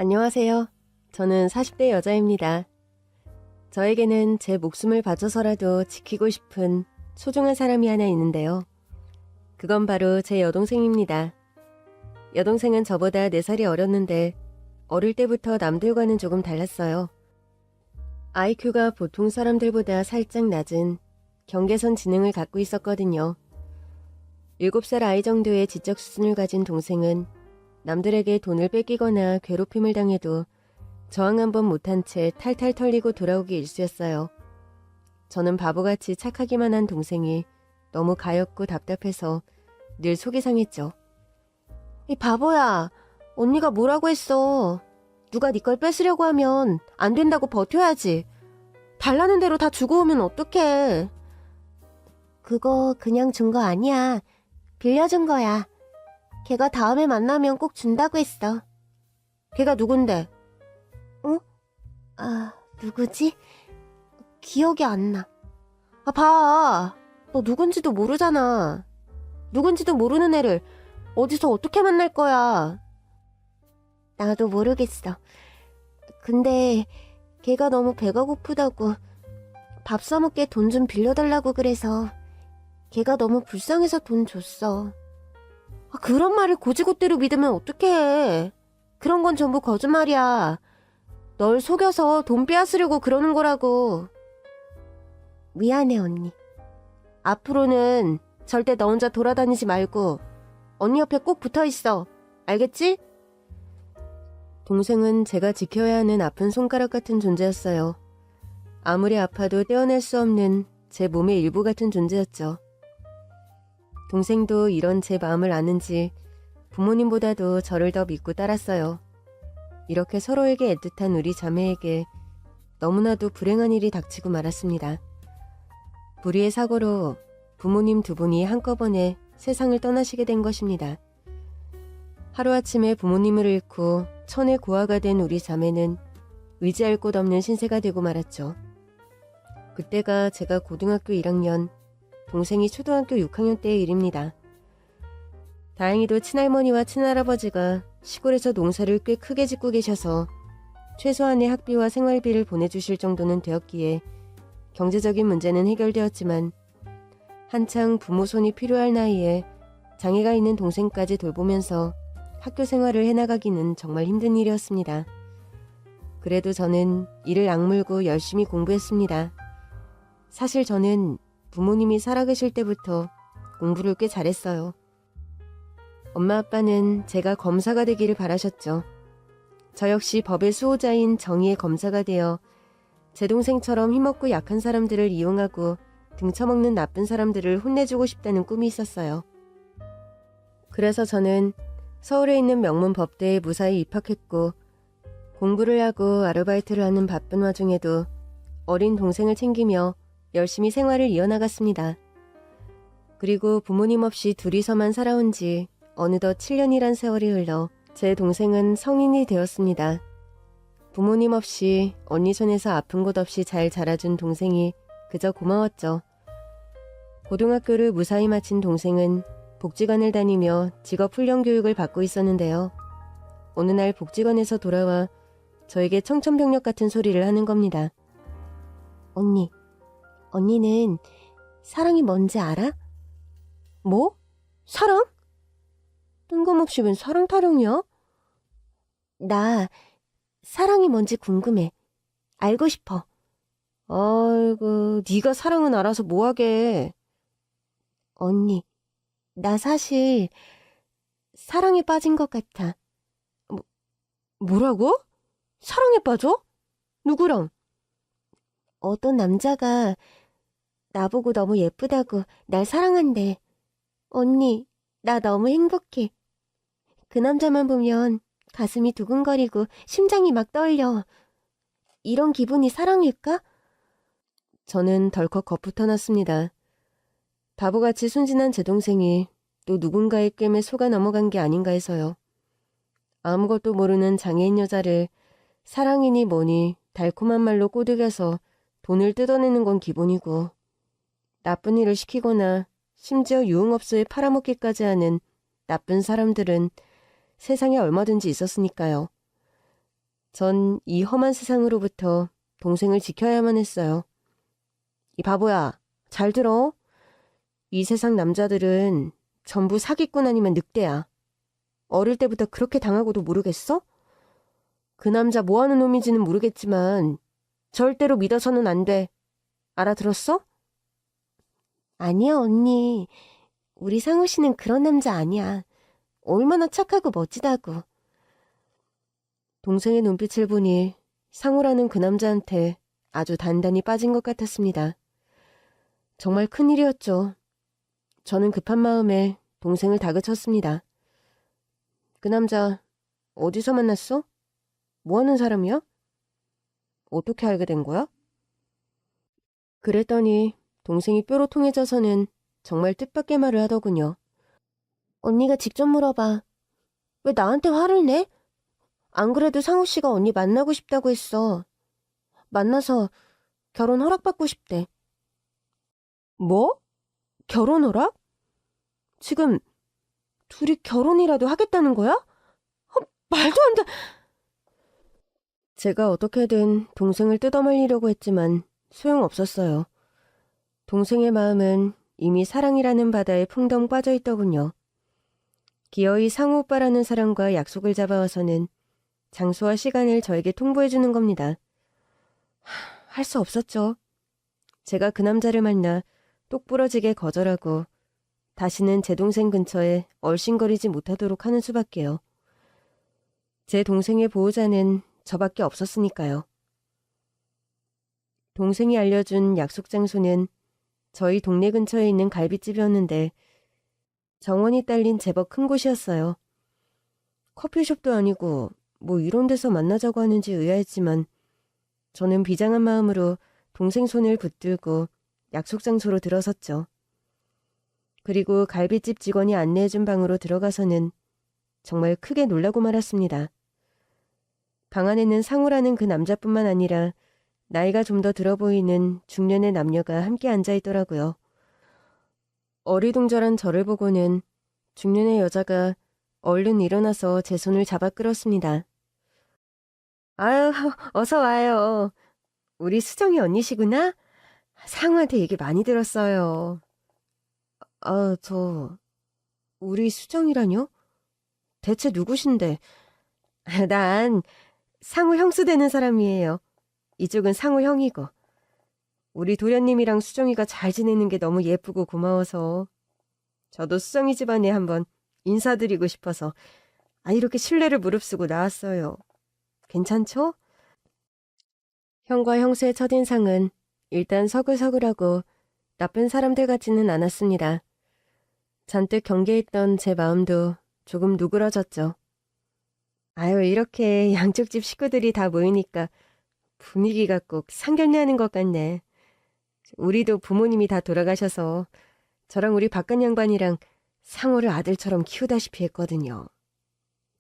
안녕하세요. 저는 40대 여자입니다. 저에게는 제 목숨을 바쳐서라도 지키고 싶은 소중한 사람이 하나 있는데요. 그건 바로 제 여동생입니다. 여동생은 저보다 4살이 어렸는데 어릴 때부터 남들과는 조금 달랐어요. IQ가 보통 사람들보다 살짝 낮은 경계선 지능을 갖고 있었거든요. 7살 아이 정도의 지적 수준을 가진 동생은 남들에게 돈을 뺏기거나 괴롭힘을 당해도 저항 한번 못한 채 탈탈 털리고 돌아오기 일쑤였어요. 저는 바보같이 착하기만 한 동생이 너무 가엾고 답답해서 늘 속이 상했죠. 이 바보야, 언니가 뭐라고 했어. 누가 네 걸 뺏으려고 하면 안 된다고 버텨야지. 달라는 대로 다 주고 오면 어떡해. 그거 그냥 준 거 아니야. 빌려준 거야. 걔가 다음에 만나면 꼭 준다고 했어. 걔가 누군데? 누구지? 기억이 안 나. 봐. 너 누군지도 모르잖아. 누군지도 모르는 애를 어디서 어떻게 만날 거야. 나도 모르겠어. 근데 걔가 너무 배가 고프다고 밥 사 먹게 돈 좀 빌려달라고 그래서 걔가 너무 불쌍해서 돈 줬어. 그런 말을 고지고대로 믿으면 어떡해. 그런 건 전부 거짓말이야. 널 속여서 돈 빼앗으려고 그러는 거라고. 미안해, 언니. 앞으로는 절대 너 혼자 돌아다니지 말고 언니 옆에 꼭 붙어있어. 알겠지? 동생은 제가 지켜야 하는 아픈 손가락 같은 존재였어요. 아무리 아파도 떼어낼 수 없는 제 몸의 일부 같은 존재였죠. 동생도 이런 제 마음을 아는지 부모님보다도 저를 더 믿고 따랐어요. 이렇게 서로에게 애틋한 우리 자매에게 너무나도 불행한 일이 닥치고 말았습니다. 불의의 사고로 부모님 2분이 한꺼번에 세상을 떠나시게 된 것입니다. 하루아침에 부모님을 잃고 천의 고아가 된 우리 자매는 의지할 곳 없는 신세가 되고 말았죠. 그때가 제가 고등학교 1학년, 동생이 초등학교 6학년 때의 일입니다. 다행히도 친할머니와 친할아버지가 시골에서 농사를 꽤 크게 짓고 계셔서 최소한의 학비와 생활비를 보내주실 정도는 되었기에 경제적인 문제는 해결되었지만 한창 부모 손이 필요할 나이에 장애가 있는 동생까지 돌보면서 학교 생활을 해나가기는 정말 힘든 일이었습니다. 그래도 저는 이를 악물고 열심히 공부했습니다. 사실 저는 부모님이 살아계실 때부터 공부를 꽤 잘했어요. 엄마 아빠는 제가 검사가 되기를 바라셨죠. 저 역시 법의 수호자인 정의의 검사가 되어 제 동생처럼 힘없고 약한 사람들을 이용하고 등쳐먹는 나쁜 사람들을 혼내주고 싶다는 꿈이 있었어요. 그래서 저는 서울에 있는 명문 법대에 무사히 입학했고 공부를 하고 아르바이트를 하는 바쁜 와중에도 어린 동생을 챙기며 열심히 생활을 이어나갔습니다. 그리고 부모님 없이 둘이서만 살아온 지 어느덧 7년이란 세월이 흘러 제 동생은 성인이 되었습니다. 부모님 없이 언니 손에서 아픈 곳 없이 잘 자라준 동생이 그저 고마웠죠. 고등학교를 무사히 마친 동생은 복지관을 다니며 직업훈련 교육을 받고 있었는데요. 어느 날 복지관에서 돌아와 저에게 청천벽력 같은 소리를 하는 겁니다. 언니는 사랑이 뭔지 알아? 뭐? 사랑? 뜬금없이 웬 사랑 타령이야? 나 사랑이 뭔지 궁금해. 알고 싶어. 아이고, 네가 사랑은 알아서 뭐하게. 언니, 나 사실 사랑에 빠진 것 같아. 뭐라고? 사랑에 빠져? 누구랑? 어떤 남자가 나보고 너무 예쁘다고 날 사랑한대. 언니, 나 너무 행복해. 그 남자만 보면 가슴이 두근거리고 심장이 막 떨려. 이런 기분이 사랑일까? 저는 덜컥 겁부터 났습니다. 바보같이 순진한 제 동생이 또 누군가의 꿰매 속아 넘어간 게 아닌가 해서요. 아무것도 모르는 장애인 여자를 사랑이니 뭐니 달콤한 말로 꼬드겨서 돈을 뜯어내는 건 기본이고 나쁜 일을 시키거나 심지어 유흥업소에 팔아먹기까지 하는 나쁜 사람들은 세상에 얼마든지 있었으니까요. 전 이 험한 세상으로부터 동생을 지켜야만 했어요. 이 바보야, 잘 들어. 이 세상 남자들은 전부 사기꾼 아니면 늑대야. 어릴 때부터 그렇게 당하고도 모르겠어? 그 남자 뭐 하는 놈인지는 모르겠지만 절대로 믿어서는 안 돼. 알아들었어? 아니야, 언니. 우리 상우 씨는 그런 남자 아니야. 얼마나 착하고 멋지다고. 동생의 눈빛을 보니 상우라는 그 남자한테 아주 단단히 빠진 것 같았습니다. 정말 큰일이었죠. 저는 급한 마음에 동생을 다그쳤습니다. 그 남자 어디서 만났어? 뭐 하는 사람이야? 어떻게 알게 된 거야? 그랬더니 동생이 뾰로통해져서는 정말 뜻밖의 말을 하더군요. 언니가 직접 물어봐. 왜 나한테 화를 내? 안 그래도 상우 씨가 언니 만나고 싶다고 했어. 만나서 결혼 허락받고 싶대. 뭐? 결혼 허락? 지금 둘이 결혼이라도 하겠다는 거야? 말도 안 돼. 제가 어떻게든 동생을 뜯어말리려고 했지만 소용없었어요. 동생의 마음은 이미 사랑이라는 바다에 풍덩 빠져 있더군요. 기어이 상우 오빠라는 사람과 약속을 잡아와서는 장소와 시간을 저에게 통보해 주는 겁니다. 할 수 없었죠. 제가 그 남자를 만나 똑부러지게 거절하고 다시는 제 동생 근처에 얼씬거리지 못하도록 하는 수밖에요. 제 동생의 보호자는 저밖에 없었으니까요. 동생이 알려준 약속 장소는 저희 동네 근처에 있는 갈비집이었는데 정원이 딸린 제법 큰 곳이었어요. 커피숍도 아니고 뭐 이런 데서 만나자고 하는지 의아했지만 저는 비장한 마음으로 동생 손을 붙들고 약속 장소로 들어섰죠. 그리고 갈비집 직원이 안내해준 방으로 들어가서는 정말 크게 놀라고 말았습니다. 방 안에는 상우라는 그 남자뿐만 아니라 나이가 좀 더 들어 보이는 중년의 남녀가 함께 앉아있더라고요. 어리둥절한 저를 보고는 중년의 여자가 얼른 일어나서 제 손을 잡아 끌었습니다. 아유, 어서 와요. 우리 수정이 언니시구나? 상우한테 얘기 많이 들었어요. 우리 수정이라뇨? 대체 누구신데? 난 상우 형수 되는 사람이에요. 이쪽은 상우 형이고. 우리 도련님이랑 수정이가 잘 지내는 게 너무 예쁘고 고마워서 저도 수정이 집안에 한번 인사드리고 싶어서 이렇게 신뢰를 무릅쓰고 나왔어요. 괜찮죠? 형과 형수의 첫인상은 일단 서글서글하고 나쁜 사람들 같지는 않았습니다. 잔뜩 경계했던 제 마음도 조금 누그러졌죠. 이렇게 양쪽 집 식구들이 다 모이니까 분위기가 꼭 상견례하는 것 같네. 우리도 부모님이 다 돌아가셔서 저랑 우리 바깥 양반이랑 상우를 아들처럼 키우다시피 했거든요.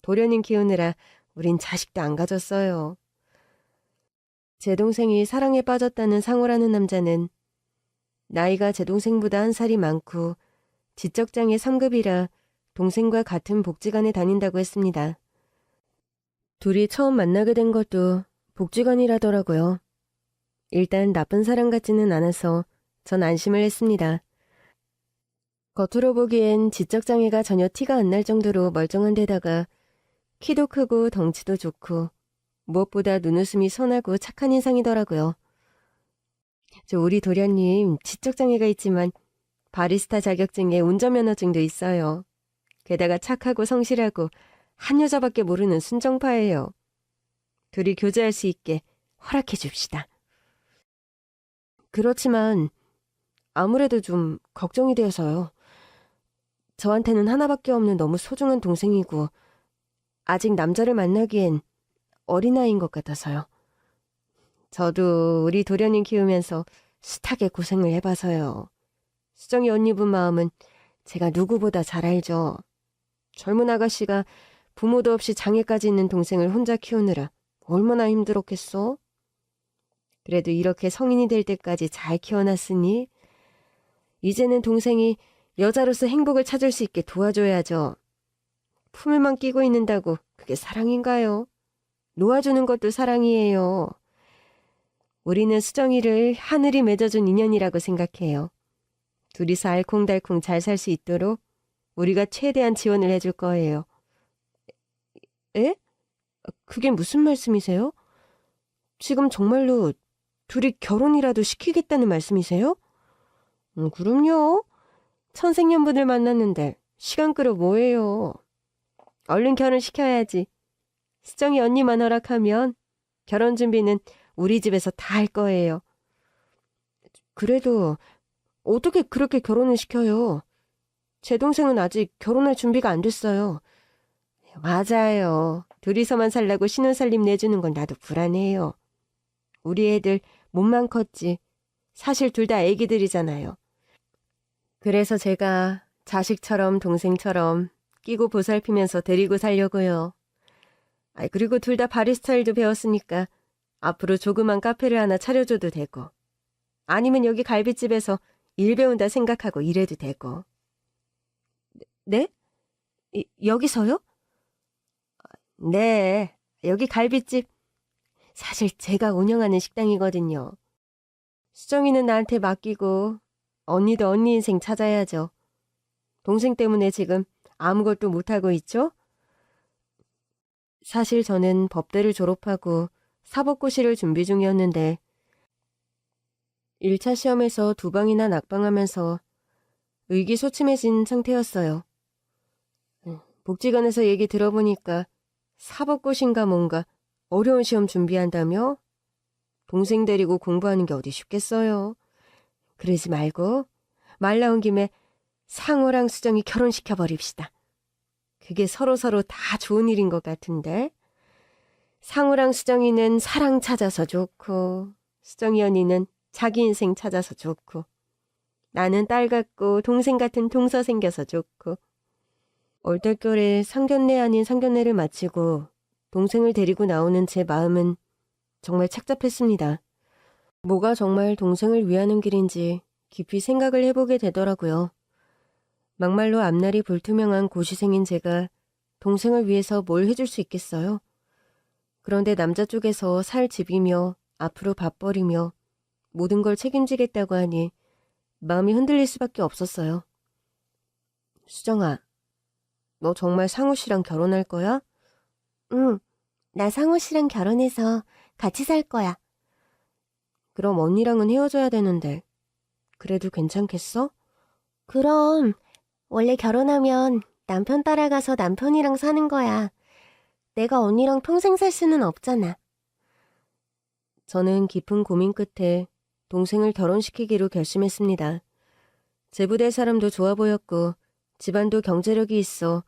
도련님 키우느라 우린 자식도 안 가졌어요. 제 동생이 사랑에 빠졌다는 상우라는 남자는 나이가 제 동생보다 한 살이 많고 지적장애 3급이라 동생과 같은 복지관에 다닌다고 했습니다. 둘이 처음 만나게 된 것도 복지관이라더라고요. 일단 나쁜 사람 같지는 않아서 전 안심을 했습니다. 겉으로 보기엔 지적장애가 전혀 티가 안 날 정도로 멀쩡한 데다가 키도 크고 덩치도 좋고 무엇보다 눈웃음이 선하고 착한 인상이더라고요. 우리 도련님 지적장애가 있지만 바리스타 자격증에 운전면허증도 있어요. 게다가 착하고 성실하고 한 여자밖에 모르는 순정파예요. 둘이 교제할 수 있게 허락해 줍시다. 그렇지만 아무래도 좀 걱정이 되어서요. 저한테는 하나밖에 없는 너무 소중한 동생이고 아직 남자를 만나기엔 어린아이인 것 같아서요. 저도 우리 도련님 키우면서 숱하게 고생을 해봐서요. 수정이 언니분 마음은 제가 누구보다 잘 알죠. 젊은 아가씨가 부모도 없이 장애까지 있는 동생을 혼자 키우느라 얼마나 힘들었겠어? 그래도 이렇게 성인이 될 때까지 잘 키워놨으니 이제는 동생이 여자로서 행복을 찾을 수 있게 도와줘야죠. 품에만 끼고 있는다고 그게 사랑인가요? 놓아주는 것도 사랑이에요. 우리는 수정이를 하늘이 맺어준 인연이라고 생각해요. 둘이서 알콩달콩 잘 살 수 있도록 우리가 최대한 지원을 해줄 거예요. 에? 그게 무슨 말씀이세요? 지금 정말로 둘이 결혼이라도 시키겠다는 말씀이세요? 그럼요. 천생연분을 만났는데 시간 끌어 뭐예요. 얼른 결혼시켜야지. 수정이 언니만 허락하면 결혼 준비는 우리 집에서 다 할 거예요. 그래도 어떻게 그렇게 결혼을 시켜요? 제 동생은 아직 결혼할 준비가 안 됐어요. 맞아요. 둘이서만 살라고 신혼살림 내주는 건 나도 불안해요. 우리 애들 몸만 컸지. 사실 둘 다 애기들이잖아요. 그래서 제가 자식처럼 동생처럼 끼고 보살피면서 데리고 살려고요. 그리고 둘 다 바리스타 일도 배웠으니까 앞으로 조그만 카페를 하나 차려줘도 되고, 아니면 여기 갈비집에서 일 배운다 생각하고 일해도 되고. 네? 여기서요? 네, 여기 갈비집. 사실 제가 운영하는 식당이거든요. 수정이는 나한테 맡기고 언니도 언니 인생 찾아야죠. 동생 때문에 지금 아무것도 못하고 있죠? 사실 저는 법대를 졸업하고 사법고시를 준비 중이었는데 1차 시험에서 2방이나 낙방하면서 의기소침해진 상태였어요. 복지관에서 얘기 들어보니까 사법고시인가 뭔가 어려운 시험 준비한다며? 동생 데리고 공부하는 게 어디 쉽겠어요. 그러지 말고 말 나온 김에 상호랑 수정이 결혼시켜버립시다. 그게 서로서로 다 좋은 일인 것 같은데. 상우랑 수정이는 사랑 찾아서 좋고, 수정이 언니는 자기 인생 찾아서 좋고, 나는 딸 같고 동생 같은 동서 생겨서 좋고. 얼떨결에 상견례 아닌 상견례를 마치고 동생을 데리고 나오는 제 마음은 정말 착잡했습니다. 뭐가 정말 동생을 위하는 길인지 깊이 생각을 해보게 되더라고요. 막말로 앞날이 불투명한 고시생인 제가 동생을 위해서 뭘 해줄 수 있겠어요? 그런데 남자 쪽에서 살 집이며 앞으로 밥벌이며 모든 걸 책임지겠다고 하니 마음이 흔들릴 수밖에 없었어요. 수정아, 너 정말 상우 씨랑 결혼할 거야? 응, 나 상우 씨랑 결혼해서 같이 살 거야. 그럼 언니랑은 헤어져야 되는데 그래도 괜찮겠어? 그럼 원래 결혼하면 남편 따라가서 남편이랑 사는 거야. 내가 언니랑 평생 살 수는 없잖아. 저는 깊은 고민 끝에 동생을 결혼시키기로 결심했습니다. 제부될 사람도 좋아 보였고 집안도 경제력이 있어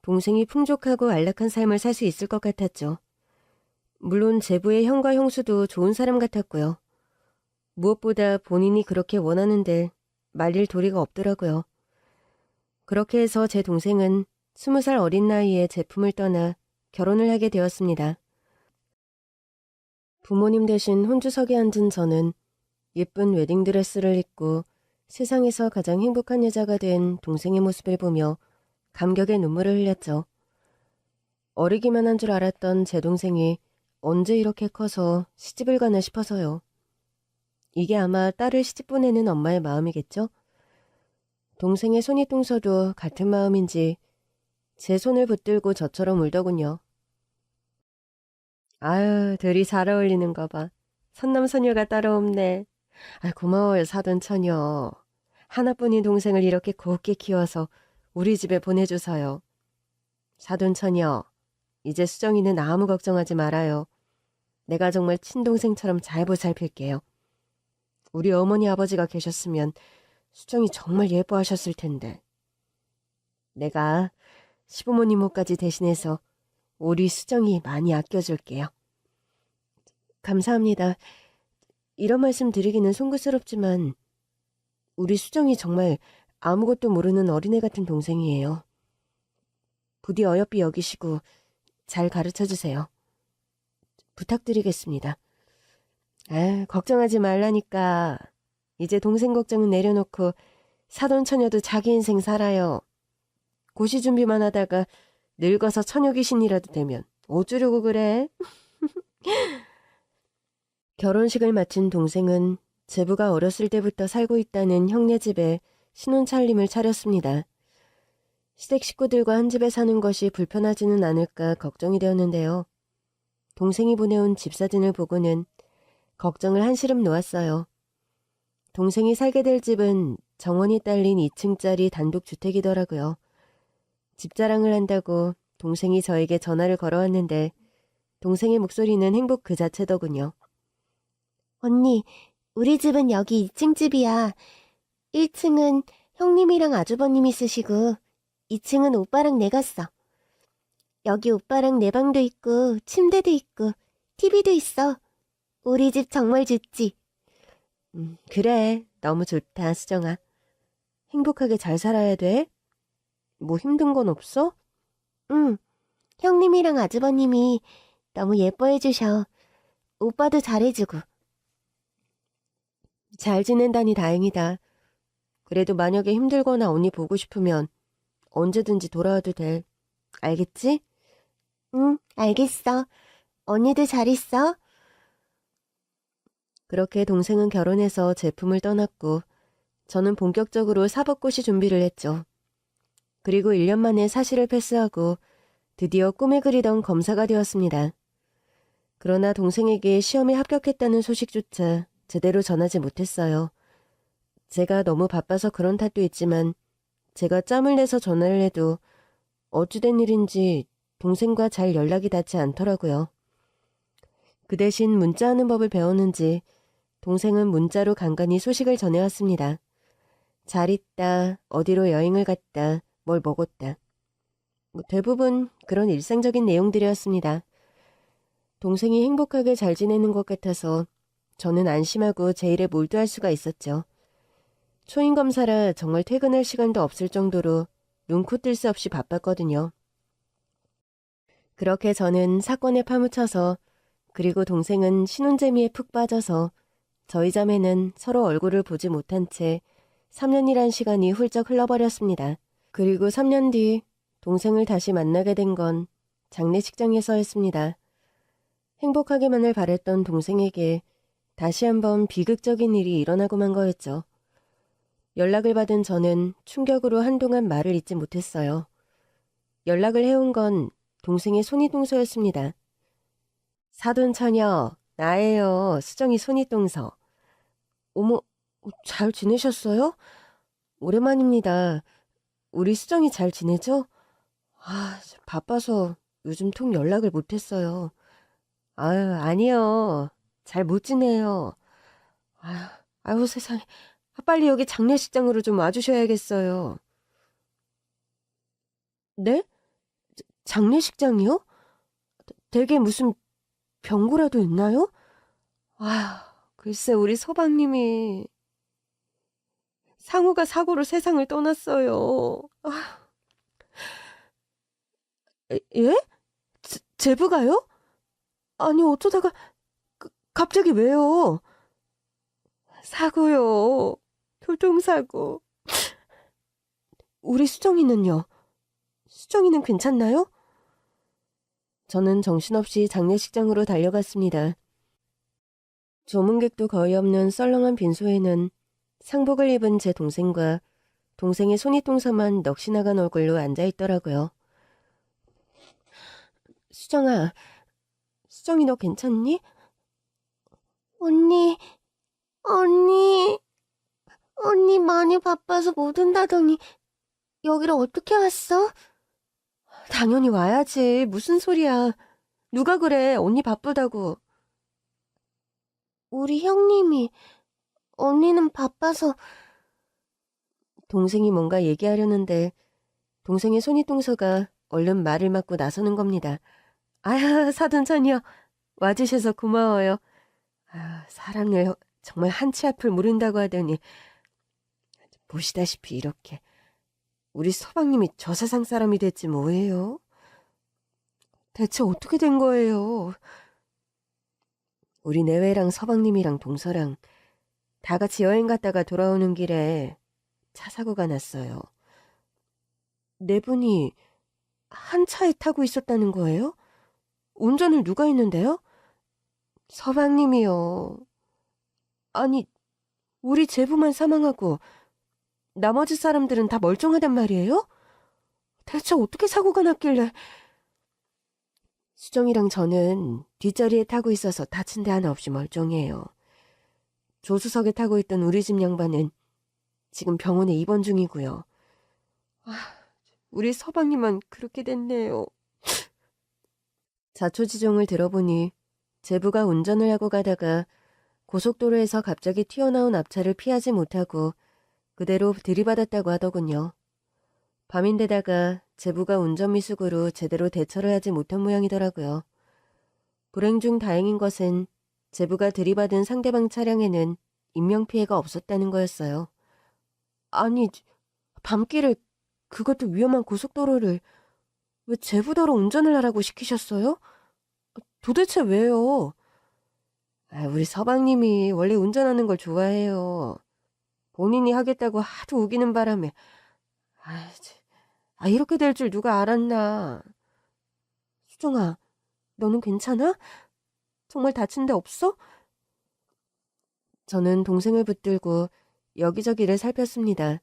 동생이 풍족하고 안락한 삶을 살 수 있을 것 같았죠. 물론 제부의 형과 형수도 좋은 사람 같았고요. 무엇보다 본인이 그렇게 원하는데 말릴 도리가 없더라고요. 그렇게 해서 제 동생은 20살 어린 나이에 제 품을 떠나 결혼을 하게 되었습니다. 부모님 대신 혼주석에 앉은 저는 예쁜 웨딩드레스를 입고 세상에서 가장 행복한 여자가 된 동생의 모습을 보며 감격의 눈물을 흘렸죠. 어리기만 한 줄 알았던 제 동생이 언제 이렇게 커서 시집을 가나 싶어서요. 이게 아마 딸을 시집 보내는 엄마의 마음이겠죠? 동생의 손이 뚱서도 같은 마음인지 제 손을 붙들고 저처럼 울더군요. 아유, 둘이 잘 어울리는 거 봐. 선남선녀가 따로 없네. 고마워요, 사돈처녀. 하나뿐인 동생을 이렇게 곱게 키워서 우리 집에 보내줘서요. 사돈처녀, 이제 수정이는 아무 걱정하지 말아요. 내가 정말 친동생처럼 잘 보살필게요. 우리 어머니 아버지가 계셨으면 수정이 정말 예뻐하셨을 텐데. 내가 시부모님 옷까지 대신해서 우리 수정이 많이 아껴줄게요. 감사합니다. 이런 말씀 드리기는 송구스럽지만 우리 수정이 정말 아무것도 모르는 어린애 같은 동생이에요. 부디 어여삐 여기시고 잘 가르쳐주세요. 부탁드리겠습니다. 걱정하지 말라니까. 이제 동생 걱정은 내려놓고 사돈처녀도 자기 인생 살아요. 고시 준비만 하다가 늙어서 처녀 귀신이라도 되면 어쩌려고 그래? 결혼식을 마친 동생은 제부가 어렸을 때부터 살고 있다는 형네 집에 신혼차림을 차렸습니다. 시댁 식구들과 한 집에 사는 것이 불편하지는 않을까 걱정이 되었는데요. 동생이 보내온 집 사진을 보고는 걱정을 한시름 놓았어요. 동생이 살게 될 집은 정원이 딸린 2층짜리 단독주택이더라고요. 집 자랑을 한다고 동생이 저에게 전화를 걸어왔는데 동생의 목소리는 행복 그 자체더군요. 언니, 우리 집은 여기 2층 집이야. 1층은 형님이랑 아주버님이 쓰시고 2층은 오빠랑 내가 써. 여기 오빠랑 내 방도 있고 침대도 있고 TV도 있어. 우리 집 정말 좋지? 그래, 너무 좋다, 수정아. 행복하게 잘 살아야 돼? 뭐 힘든 건 없어? 응, 형님이랑 아주버님이 너무 예뻐해 주셔. 오빠도 잘해주고. 잘 지낸다니 다행이다. 그래도 만약에 힘들거나 언니 보고 싶으면 언제든지 돌아와도 돼. 알겠지? 응, 알겠어. 언니도 잘 있어. 그렇게 동생은 결혼해서 제품을 떠났고 저는 본격적으로 사법고시 준비를 했죠. 그리고 1년 만에 사시를 패스하고 드디어 꿈에 그리던 검사가 되었습니다. 그러나 동생에게 시험에 합격했다는 소식조차 제대로 전하지 못했어요. 제가 너무 바빠서 그런 탓도 있지만 제가 짬을 내서 전화를 해도 어찌된 일인지 동생과 잘 연락이 닿지 않더라고요. 그 대신 문자하는 법을 배웠는지 동생은 문자로 간간히 소식을 전해왔습니다. 잘 있다, 어디로 여행을 갔다, 뭘 먹었다. 대부분 그런 일상적인 내용들이었습니다. 동생이 행복하게 잘 지내는 것 같아서 저는 안심하고 제 일에 몰두할 수가 있었죠. 초임검사라 정말 퇴근할 시간도 없을 정도로 눈코 뜰 새 없이 바빴거든요. 그렇게 저는 사건에 파묻혀서 그리고 동생은 신혼재미에 푹 빠져서 저희 자매는 서로 얼굴을 보지 못한 채 3년이란 시간이 훌쩍 흘러버렸습니다. 그리고 3년 뒤 동생을 다시 만나게 된 건 장례식장에서였습니다. 행복하기만을 바랬던 동생에게 다시 한번 비극적인 일이 일어나고 만 거였죠. 연락을 받은 저는 충격으로 한동안 말을 잇지 못했어요. 연락을 해온 건 동생의 손이동서였습니다. 사돈 처녀, 나예요. 수정이 손이동서. 어머, 잘 지내셨어요? 오랜만입니다. 우리 수정이 잘 지내죠? 바빠서 요즘 통 연락을 못했어요. 아유, 아니요. 잘 못 지내요. 아유, 세상에. 빨리 여기 장례식장으로 좀 와주셔야겠어요. 네? 장례식장이요? 댁에 무슨 병고라도 있나요? 글쎄 우리 서방님이 상우가 사고로 세상을 떠났어요. 예? 제부가요? 아니 어쩌다가 갑자기 왜요? 사고요. 교통사고. 우리 수정이는요? 수정이는 괜찮나요? 저는 정신없이 장례식장으로 달려갔습니다. 조문객도 거의 없는 썰렁한 빈소에는 상복을 입은 제 동생과 동생의 손이동서만 넋이 나간 얼굴로 앉아있더라고요. 수정아, 수정이 너 괜찮니? 언니, 언니 많이 바빠서 못 온다더니 여기를 어떻게 왔어? 당연히 와야지. 무슨 소리야. 누가 그래. 언니 바쁘다고. 우리 형님이 언니는 바빠서. 동생이 뭔가 얘기하려는데 동생의 손이동서가 얼른 말을 막고 나서는 겁니다. 사돈처녀 와주셔서 고마워요. 사랑을 정말 한치 앞을 모른다고 하더니 보시다시피 이렇게 우리 서방님이 저 세상 사람이 됐지 뭐예요? 대체 어떻게 된 거예요? 우리 내외랑 서방님이랑 동서랑 다 같이 여행 갔다가 돌아오는 길에 차 사고가 났어요. 네 분이 한 차에 타고 있었다는 거예요? 운전을 누가 했는데요? 서방님이요. 아니, 우리 제부만 사망하고 나머지 사람들은 다 멀쩡하단 말이에요? 대체 어떻게 사고가 났길래. 수정이랑 저는 뒷자리에 타고 있어서 다친 데 하나 없이 멀쩡해요. 조수석에 타고 있던 우리 집 양반은 지금 병원에 입원 중이고요. 우리 서방님만 그렇게 됐네요. 자초지종을 들어보니 제부가 운전을 하고 가다가 고속도로에서 갑자기 튀어나온 앞차를 피하지 못하고 그대로 들이받았다고 하더군요. 밤인데다가 제부가 운전미숙으로 제대로 대처를 하지 못한 모양이더라고요. 불행 중 다행인 것은 제부가 들이받은 상대방 차량에는 인명피해가 없었다는 거였어요. 아니, 밤길에 그것도 위험한 고속도로를 왜 제부더러 운전을 하라고 시키셨어요? 도대체 왜요? 우리 서방님이 원래 운전하는 걸 좋아해요. 본인이 하겠다고 하도 우기는 바람에 이렇게 될 줄 누가 알았나. 수정아, 너는 괜찮아? 정말 다친 데 없어? 저는 동생을 붙들고 여기저기를 살폈습니다.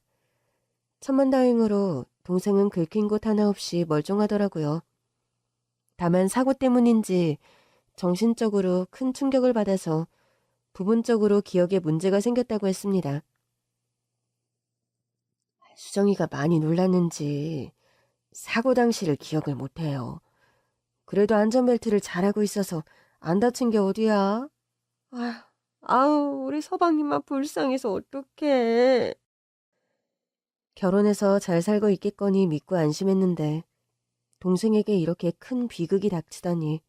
천만다행으로 동생은 긁힌 곳 하나 없이 멀쩡하더라고요. 다만 사고 때문인지 정신적으로 큰 충격을 받아서 부분적으로 기억에 문제가 생겼다고 했습니다. 수정이가 많이 놀랐는지 사고 당시를 기억을 못해요. 그래도 안전벨트를 잘하고 있어서 안 다친 게 어디야? 아우, 우리 서방님만 불쌍해서 어떡해. 결혼해서 잘 살고 있겠거니 믿고 안심했는데 동생에게 이렇게 큰 비극이 닥치다니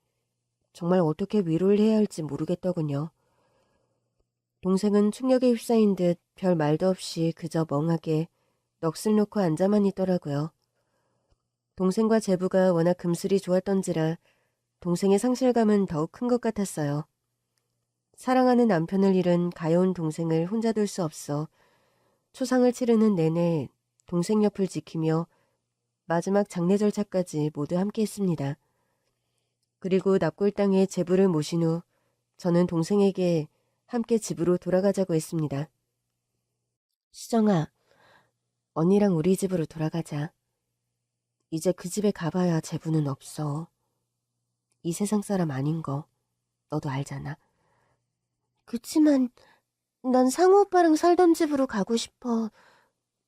정말 어떻게 위로를 해야 할지 모르겠더군요. 동생은 충격에 휩싸인 듯 별 말도 없이 그저 멍하게 넋을 놓고 앉아만 있더라고요. 동생과 제부가 워낙 금슬이 좋았던지라 동생의 상실감은 더욱 큰 것 같았어요. 사랑하는 남편을 잃은 가여운 동생을 혼자 둘 수 없어 초상을 치르는 내내 동생 옆을 지키며 마지막 장례 절차까지 모두 함께 했습니다. 그리고 납골당에 제부를 모신 후 저는 동생에게 함께 집으로 돌아가자고 했습니다. 수정아, 언니랑 우리 집으로 돌아가자. 이제 그 집에 가봐야 제부는 없어. 이 세상 사람 아닌 거 너도 알잖아. 그치만 난 상우 오빠랑 살던 집으로 가고 싶어.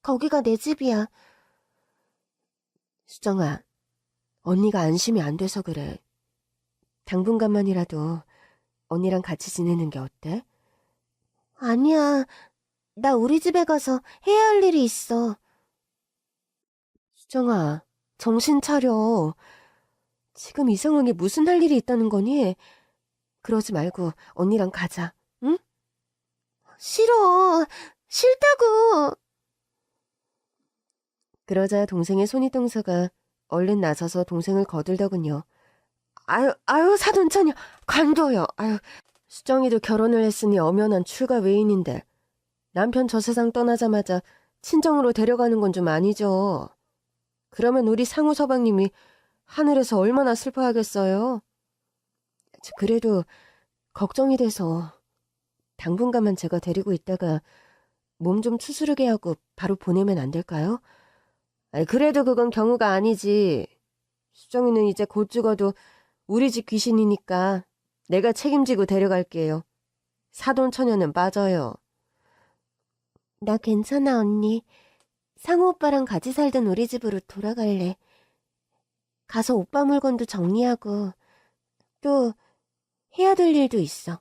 거기가 내 집이야. 수정아, 언니가 안심이 안 돼서 그래. 당분간만이라도 언니랑 같이 지내는 게 어때? 아니야. 나 우리 집에 가서 해야 할 일이 있어. 수정아, 정신 차려. 지금 이 상황에 무슨 할 일이 있다는 거니? 그러지 말고 언니랑 가자, 응? 싫어. 싫다고. 그러자 동생의 손이 동서가 얼른 나서서 동생을 거들더군요. 아유, 사돈처녀, 관둬요. 수정이도 결혼을 했으니 엄연한 출가 외인인데 남편 저 세상 떠나자마자 친정으로 데려가는 건 좀 아니죠. 그러면 우리 상우 서방님이 하늘에서 얼마나 슬퍼하겠어요. 그래도 걱정이 돼서 당분간만 제가 데리고 있다가 몸 좀 추스르게 하고 바로 보내면 안 될까요? 그래도 그건 경우가 아니지. 수정이는 이제 곧 죽어도 우리 집 귀신이니까 내가 책임지고 데려갈게요. 사돈 처녀는 빠져요. 나 괜찮아, 언니. 상우 오빠랑 같이 살던 우리 집으로 돌아갈래. 가서 오빠 물건도 정리하고 또 해야 될 일도 있어.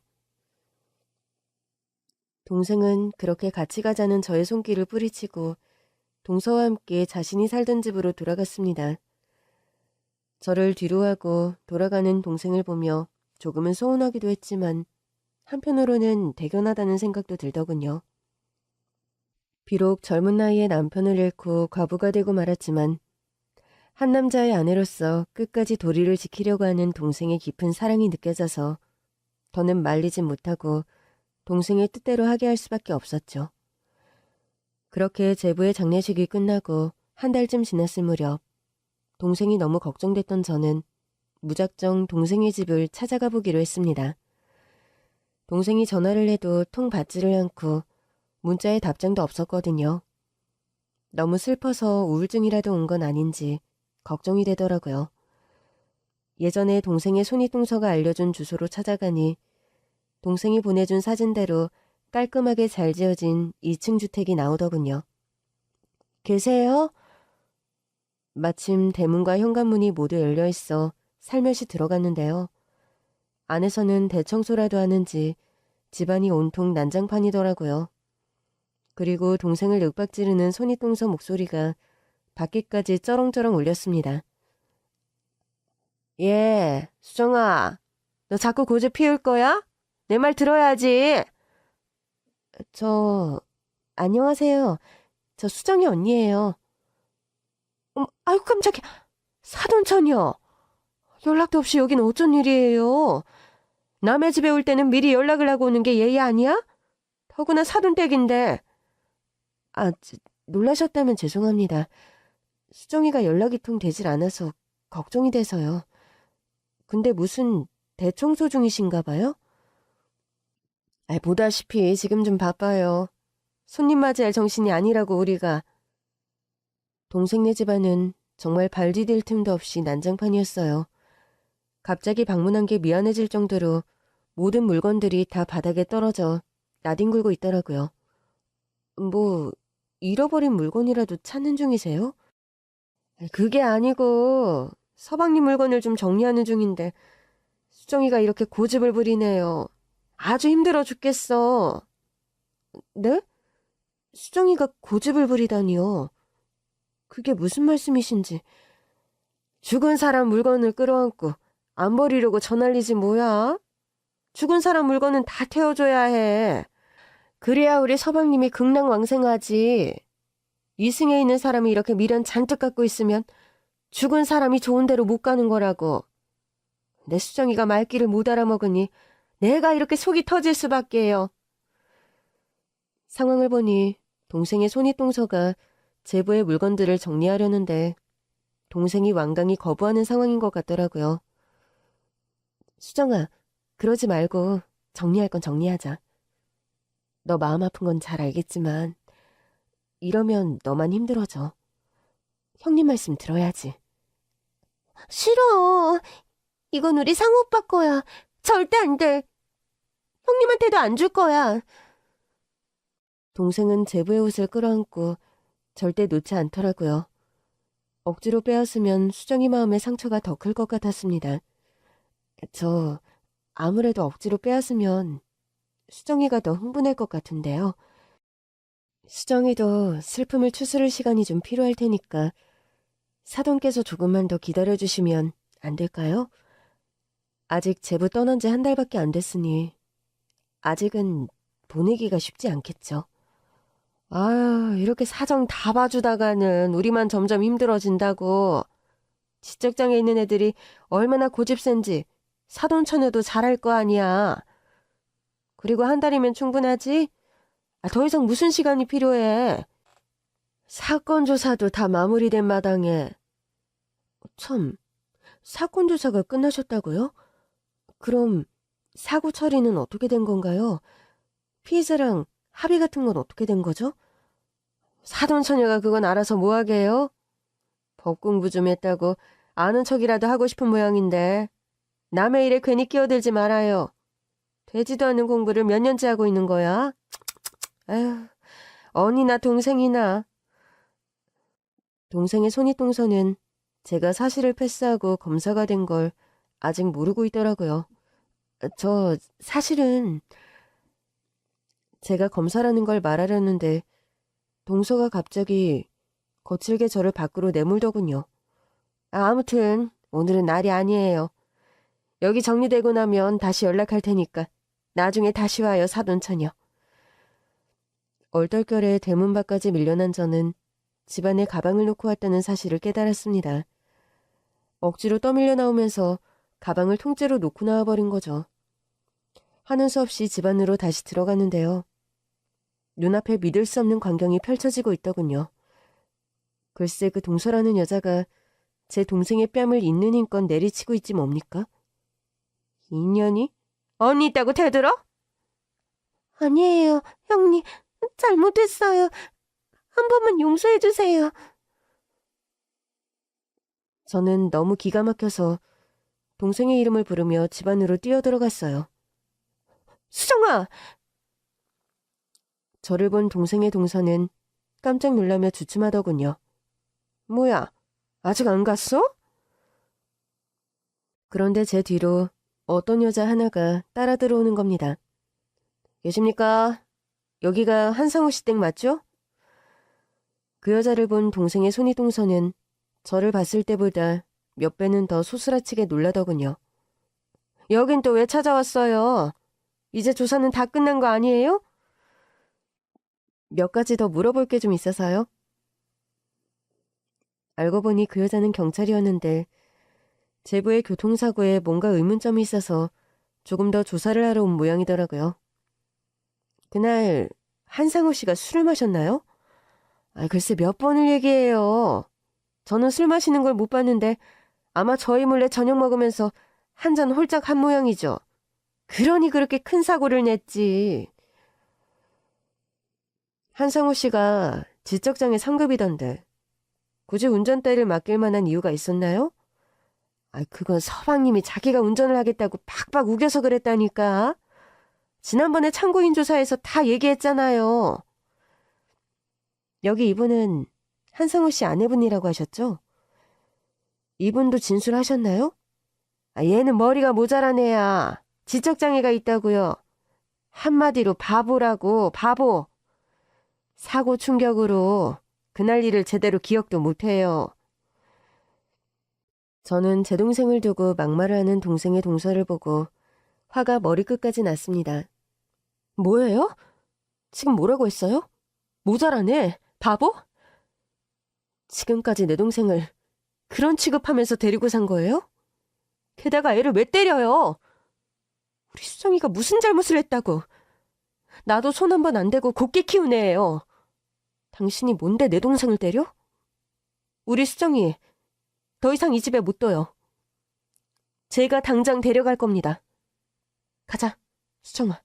동생은 그렇게 같이 가자는 저의 손길을 뿌리치고 동서와 함께 자신이 살던 집으로 돌아갔습니다. 저를 뒤로하고 돌아가는 동생을 보며 조금은 서운하기도 했지만 한편으로는 대견하다는 생각도 들더군요. 비록 젊은 나이에 남편을 잃고 과부가 되고 말았지만 한 남자의 아내로서 끝까지 도리를 지키려고 하는 동생의 깊은 사랑이 느껴져서 더는 말리진 못하고 동생의 뜻대로 하게 할 수밖에 없었죠. 그렇게 제부의 장례식이 끝나고 한 달쯤 지났을 무렵 동생이 너무 걱정됐던 저는 무작정 동생의 집을 찾아가 보기로 했습니다. 동생이 전화를 해도 통 받지를 않고 문자에 답장도 없었거든요. 너무 슬퍼서 우울증이라도 온 건 아닌지 걱정이 되더라고요. 예전에 동생의 손윗동서가 알려준 주소로 찾아가니 동생이 보내준 사진대로 깔끔하게 잘 지어진 2층 주택이 나오더군요. 계세요? 마침 대문과 현관문이 모두 열려있어 살며시 들어갔는데요. 안에서는 대청소라도 하는지 집안이 온통 난장판이더라고요. 그리고 동생을 윽박지르는 손윗동서 목소리가 밖에까지 쩌렁쩌렁 울렸습니다. 예, 수정아, 너 자꾸 고집 피울 거야? 내 말 들어야지. 안녕하세요. 저 수정이 언니예요. 아이고 깜짝이야. 사돈처녀. 연락도 없이 여긴 어쩐 일이에요? 남의 집에 올 때는 미리 연락을 하고 오는 게 예의 아니야? 더구나 사돈댁인데. 놀라셨다면 죄송합니다. 수정이가 연락이 통 되질 않아서 걱정이 돼서요. 근데 무슨 대청소 중이신가 봐요? 보다시피 지금 좀 바빠요. 손님 맞이할 정신이 아니라고 우리가. 동생네 집안은 정말 발 디딜 틈도 없이 난장판이었어요. 갑자기 방문한 게 미안해질 정도로 모든 물건들이 다 바닥에 떨어져 나뒹굴고 있더라고요. 뭐 잃어버린 물건이라도 찾는 중이세요? 그게 아니고 서방님 물건을 좀 정리하는 중인데 수정이가 이렇게 고집을 부리네요. 아주 힘들어 죽겠어. 네? 수정이가 고집을 부리다니요. 그게 무슨 말씀이신지. 죽은 사람 물건을 끌어안고 안 버리려고 저날리지 뭐야? 죽은 사람 물건은 다 태워줘야 해. 그래야 우리 서방님이 극락왕생하지. 이승에 있는 사람이 이렇게 미련 잔뜩 갖고 있으면 죽은 사람이 좋은 데로 못 가는 거라고. 내 수정이가 말귀를 못 알아먹으니 내가 이렇게 속이 터질 수밖에요. 상황을 보니 동생의 손윗동서가 제부의 물건들을 정리하려는데 동생이 완강히 거부하는 상황인 것 같더라고요. 수정아, 그러지 말고 정리할 건 정리하자. 너 마음 아픈 건 잘 알겠지만 이러면 너만 힘들어져. 형님 말씀 들어야지. 싫어. 이건 우리 상우 오빠 거야. 절대 안 돼. 형님한테도 안 줄 거야. 동생은 제부의 옷을 끌어안고 절대 놓지 않더라고요. 억지로 빼앗으면 수정이 마음에 상처가 더 클 것 같았습니다. 아무래도 억지로 빼앗으면 수정이가 더 흥분할 것 같은데요. 수정이도 슬픔을 추스를 시간이 좀 필요할 테니까 사돈께서 조금만 더 기다려주시면 안 될까요? 아직 제부 떠난 지 한 달밖에 안 됐으니 아직은 보내기가 쉽지 않겠죠. 아유, 이렇게 사정 다 봐주다가는 우리만 점점 힘들어진다고. 지적장에 있는 애들이 얼마나 고집센지 사돈처녀도 잘할 거 아니야. 그리고 한 달이면 충분하지? 더 이상 무슨 시간이 필요해? 사건 조사도 다 마무리된 마당에. 참, 사건 조사가 끝나셨다고요? 그럼 사고 처리는 어떻게 된 건가요? 피해자랑 합의 같은 건 어떻게 된 거죠? 사돈처녀가 그건 알아서 뭐하게 해요? 법 공부 좀 했다고 아는 척이라도 하고 싶은 모양인데 남의 일에 괜히 끼어들지 말아요. 되지도 않는 공부를 몇 년째 하고 있는 거야? 에휴, 언니나 동생이나. 동생의 손윗동서는 제가 사실을 패스하고 검사가 된 걸 아직 모르고 있더라고요. 사실은 제가 검사라는 걸 말하려는데 동서가 갑자기 거칠게 저를 밖으로 내몰더군요. 아무튼 오늘은 날이 아니에요. 여기 정리되고 나면 다시 연락할 테니까 나중에 다시 와요, 사돈처녀. 얼떨결에 대문 밖까지 밀려난 저는 집안에 가방을 놓고 왔다는 사실을 깨달았습니다. 억지로 떠밀려 나오면서 가방을 통째로 놓고 나와버린 거죠. 하는 수 없이 집 안으로 다시 들어갔는데요. 눈앞에 믿을 수 없는 광경이 펼쳐지고 있더군요. 글쎄 그 동서라는 여자가 제 동생의 뺨을 있는 힘껏 내리치고 있지 뭡니까? 인연이? 언니 있다고 대들어? 아니에요, 형님. 잘못했어요. 한 번만 용서해주세요. 저는 너무 기가 막혀서 동생의 이름을 부르며 집 안으로 뛰어들어갔어요. 수정아! 저를 본 동생의 동서는 깜짝 놀라며 주춤하더군요. 뭐야, 아직 안 갔어? 그런데 제 뒤로 어떤 여자 하나가 따라 들어오는 겁니다. 계십니까? 여기가 한상우 씨 댁 맞죠? 그 여자를 본 동생의 손이동서는 저를 봤을 때보다 몇 배는 더 소스라치게 놀라더군요. 여긴 또 왜 찾아왔어요? 이제 조사는 다 끝난 거 아니에요? 몇 가지 더 물어볼 게 좀 있어서요. 알고 보니 그 여자는 경찰이었는데 제부의 교통사고에 뭔가 의문점이 있어서 조금 더 조사를 하러 온 모양이더라고요. 그날 한상우 씨가 술을 마셨나요? 글쎄 몇 번을 얘기해요. 저는 술 마시는 걸 못 봤는데 아마 저희 몰래 저녁 먹으면서 한 잔 홀짝 한 모양이죠. 그러니 그렇게 큰 사고를 냈지. 한상우 씨가 지적장애 상급이던데 굳이 운전대를 맡길 만한 이유가 있었나요? 그건 서방님이 자기가 운전을 하겠다고 팍팍 우겨서 그랬다니까. 지난번에 참고인 조사에서 다 얘기했잖아요. 여기 이분은 한상우 씨 아내분이라고 하셨죠? 이분도 진술하셨나요? 얘는 머리가 모자란 애야. 지적장애가 있다고요. 한마디로 바보라고, 바보. 사고 충격으로 그날 일을 제대로 기억도 못해요. 저는 제 동생을 두고 막말을 하는 동생의 동서를 보고 화가 머리끝까지 났습니다. 뭐예요? 지금 뭐라고 했어요? 모자라네? 바보? 지금까지 내 동생을 그런 취급하면서 데리고 산 거예요? 게다가 애를 왜 때려요? 우리 수정이가 무슨 잘못을 했다고. 나도 손 한 번 안 대고 곱게 키운 애예요. 당신이 뭔데 내 동생을 때려? 우리 수정이 더 이상 이 집에 못 둬요. 제가 당장 데려갈 겁니다. 가자, 수정아.